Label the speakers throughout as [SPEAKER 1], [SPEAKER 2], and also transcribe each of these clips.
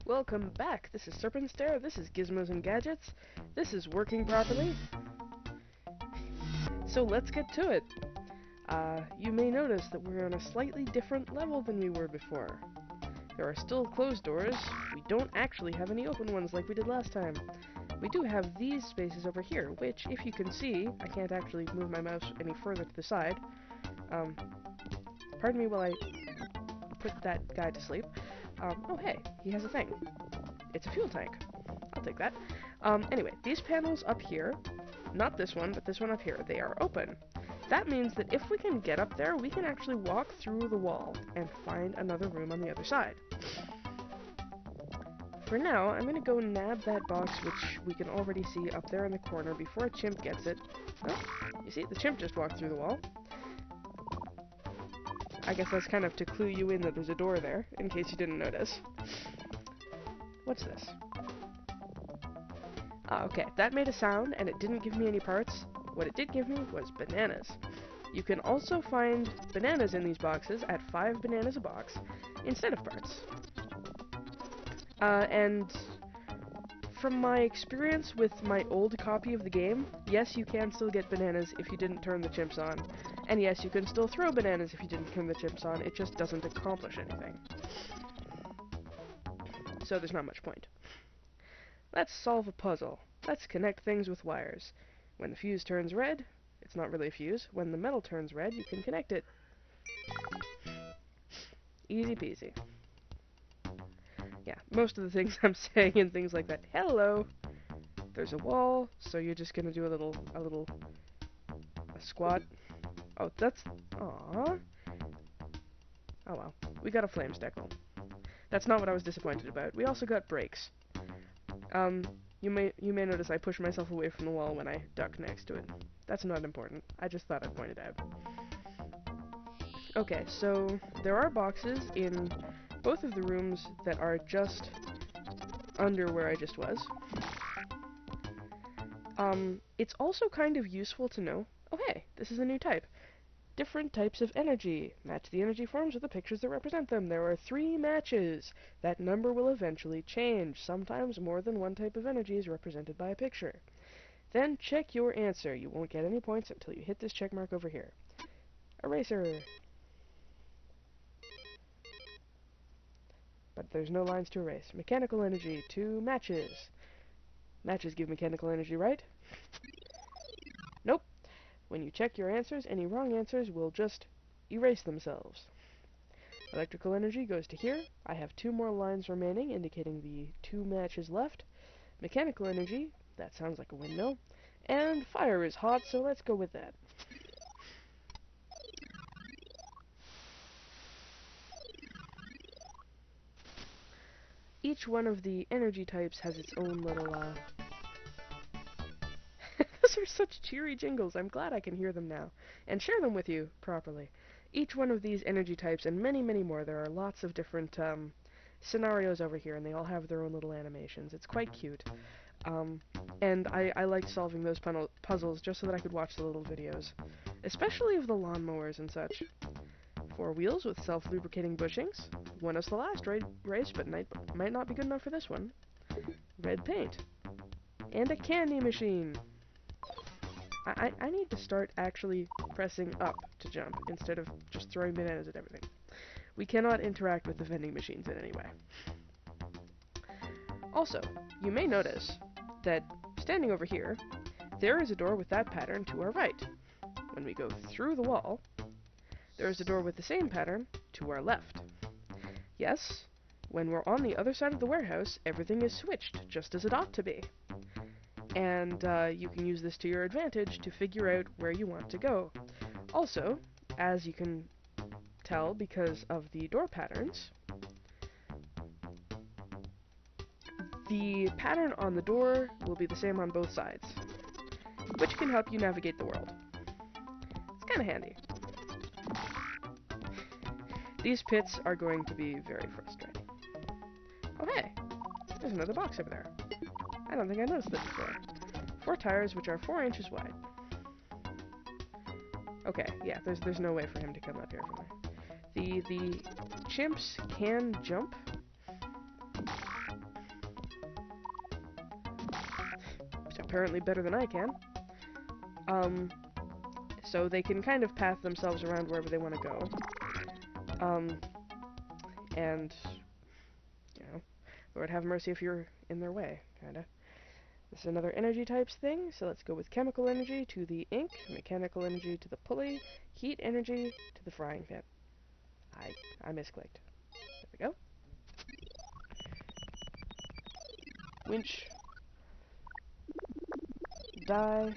[SPEAKER 1] Welcome back. This is Serpentstare. This is Gizmos and Gadgets. This is working properly. So let's get to it. You may notice that we're on a slightly different level than we were before. There are still closed doors. We don't actually have any open ones like we did last time. We do have these spaces over here, which, if you can see, I can't actually move my mouse any further to the side. Pardon me while I put that guy to sleep. Oh hey, he has a thing. It's a fuel tank. I'll take that. Anyway, these panels up here, not this one, but this one up here, they are open. That means that if we can get up there, we can actually walk through the wall and find another room on the other side. For now, I'm going to go nab that box, which we can already see up there in the corner before a chimp gets it. Oh, you see, the chimp just walked through the wall. I guess that's kind of to clue you in that there's a door there, in case you didn't notice. What's this? Ah, okay, that made a sound, and it didn't give me any parts. What it did give me was bananas. You can also find bananas in these boxes at 5 bananas a box, instead of parts. And from my experience with my old copy of the game, yes, you can still get bananas if you didn't turn the chimps on. And yes, you can still throw bananas if you didn't turn the chimps on, it just doesn't accomplish anything. So there's not much point. Let's solve a puzzle. Let's connect things with wires. When the fuse turns red, it's not really a fuse. When the metal turns red, you can connect it. Easy peasy. Yeah, most of the things I'm saying and things like that. Hello! There's a wall, so you're just gonna do a squat. Oh, that's... Aww. Oh well. We got a flame steckle. That's not what I was disappointed about. We also got brakes. You may notice I push myself away from the wall when I duck next to it. That's not important. I just thought I'd point it out. Okay, so there are boxes in both of the rooms that are just under where I just was. It's also kind of useful to know... Oh hey, this is a new type. Different types of energy. Match the energy forms with the pictures that represent them. There are 3 matches. That number will eventually change. Sometimes more than one type of energy is represented by a picture. Then check your answer. You won't get any points until you hit this check mark over here. Eraser. But there's no lines to erase. Mechanical energy, 2 matches. Matches give mechanical energy, right? Nope. When you check your answers, any wrong answers will just erase themselves. Electrical energy goes to here. I have 2 more lines remaining, indicating the 2 matches left. Mechanical energy, that sounds like a windmill. And fire is hot, so let's go with that. Each one of the energy types has its own little, Those are such cheery jingles. I'm glad I can hear them now, and share them with you properly. Each one of these energy types, and many, many more, there are lots of different, scenarios over here, and they all have their own little animations. It's quite cute. And I liked solving those puzzles just so that I could watch the little videos. Especially of the lawnmowers and such. 4 wheels with self-lubricating bushings. Won us the last race, but might not be good enough for this one. Red paint. And a candy machine. I need to start actually pressing up to jump instead of just throwing bananas at everything. We cannot interact with the vending machines in any way. Also, you may notice that standing over here, there is a door with that pattern to our right. When we go through the wall, there is a door with the same pattern to our left. Yes, when we're on the other side of the warehouse, everything is switched, just as it ought to be. And you can use this to your advantage to figure out where you want to go. Also, as you can tell because of the door patterns, the pattern on the door will be the same on both sides, which can help you navigate the world. It's kind of handy. These pits are going to be very frustrating. Oh hey, there's another box over there. I don't think I noticed this before. 4 tires, which are 4 inches wide. Okay, yeah, there's no way for him to come up here from there. The chimps can jump. apparently better than I can. So they can kind of path themselves around wherever they want to go. And, you know, Lord have mercy if you're in their way, kinda. This is another energy types thing, so let's go with chemical energy to the ink, mechanical energy to the pulley, heat energy to the frying pan. I misclicked. There we go. Winch. Die.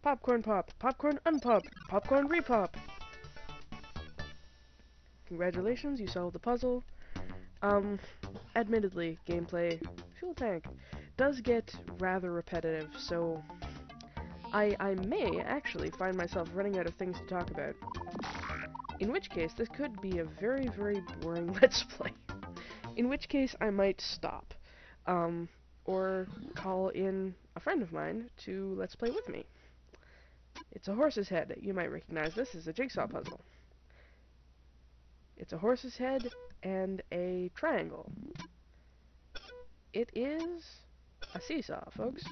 [SPEAKER 1] Popcorn pop. Popcorn unpop. Popcorn repop. Congratulations, you solved the puzzle. Admittedly, gameplay, fuel tank, does get rather repetitive, so I may actually find myself running out of things to talk about. In which case, this could be a very, very boring Let's Play. In which case, I might stop. Or call in a friend of mine to Let's Play with me. It's a horse's head. You might recognize this as a jigsaw puzzle. It's a horse's head and a triangle. It is a seesaw, folks.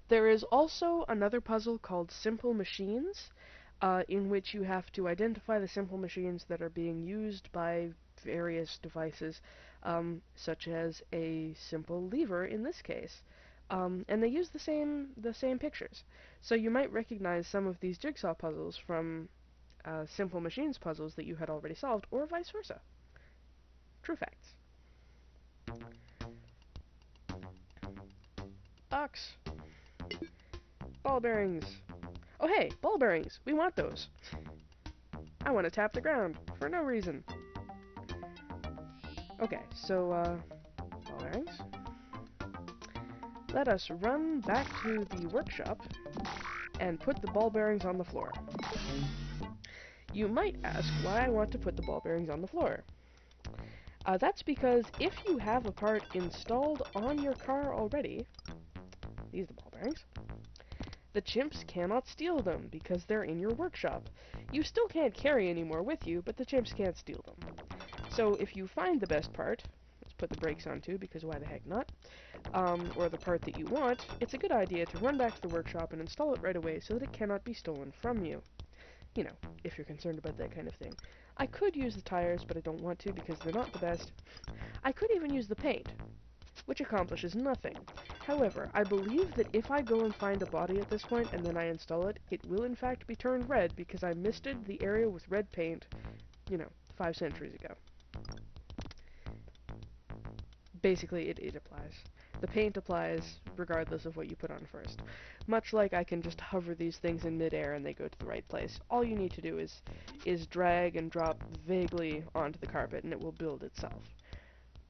[SPEAKER 1] There is also another puzzle called Simple Machines, in which you have to identify the simple machines that are being used by various devices, such as a simple lever in this case. And they use the same pictures. So you might recognize some of these jigsaw puzzles from Simple Machines puzzles that you had already solved, or vice versa. True facts. Ox. Ball bearings. Oh hey, ball bearings. We want those. I want to tap the ground for no reason. Okay, so, ball bearings. Let us run back to the workshop and put the ball bearings on the floor. You might ask why I want to put the ball bearings on the floor. That's because if you have a part installed on your car already, these are the ball bearings, the chimps cannot steal them because they're in your workshop. You still can't carry any more with you, but the chimps can't steal them. So if you find the best part, let's put the brakes on too, because why the heck not, or the part that you want, it's a good idea to run back to the workshop and install it right away so that it cannot be stolen from you. You know, if you're concerned about that kind of thing. I could use the tires, but I don't want to because they're not the best. I could even use the paint, which accomplishes nothing. However, I believe that if I go and find a body at this point and then I install it, it will in fact be turned red because I misted the area with red paint, 5 centuries ago. Basically, it applies. The paint applies regardless of what you put on first. Much like I can just hover these things in midair and they go to the right place. All you need to do is drag and drop vaguely onto the carpet and it will build itself.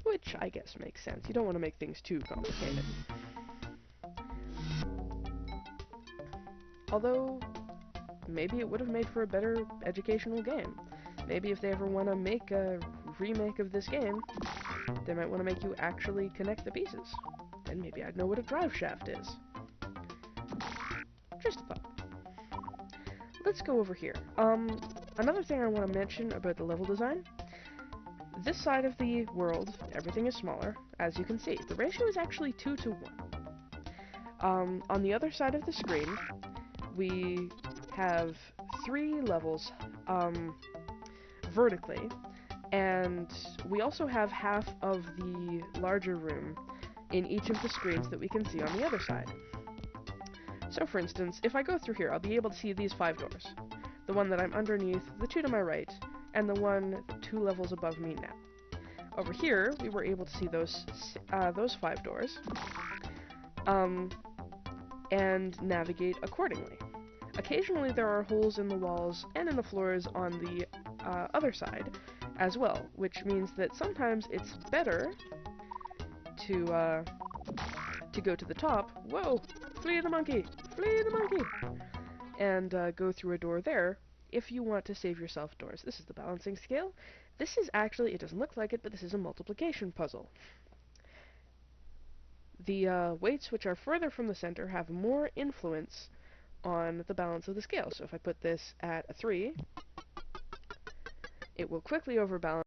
[SPEAKER 1] Which I guess makes sense. You don't want to make things too complicated. Although, maybe it would have made for a better educational game. Maybe if they ever want to make a remake of this game, they might want to make you actually connect the pieces. Then maybe I'd know what a drive shaft is. Just a thought. Let's go over here. Another thing I want to mention about the level design. This side of the world, everything is smaller, as you can see. The ratio is actually 2 to 1. On the other side of the screen, we have 3 levels, vertically, and we also have half of the larger room in each of the screens that we can see on the other side. So for instance, if I go through here, I'll be able to see these 5 doors. The one that I'm underneath, the 2 to my right, and the one 2 levels above me now. Over here, we were able to see those 5 doors, and navigate accordingly. Occasionally there are holes in the walls and in the floors on the other side as well, which means that sometimes it's better to go to the top. Whoa! Flee the monkey! Flee the monkey! And go through a door there if you want to save yourself doors. This is the balancing scale. This is actually, it doesn't look like it, but this is a multiplication puzzle. The weights which are further from the center have more influence on the balance of the scale. So if I put this at a 3, it will quickly overbalance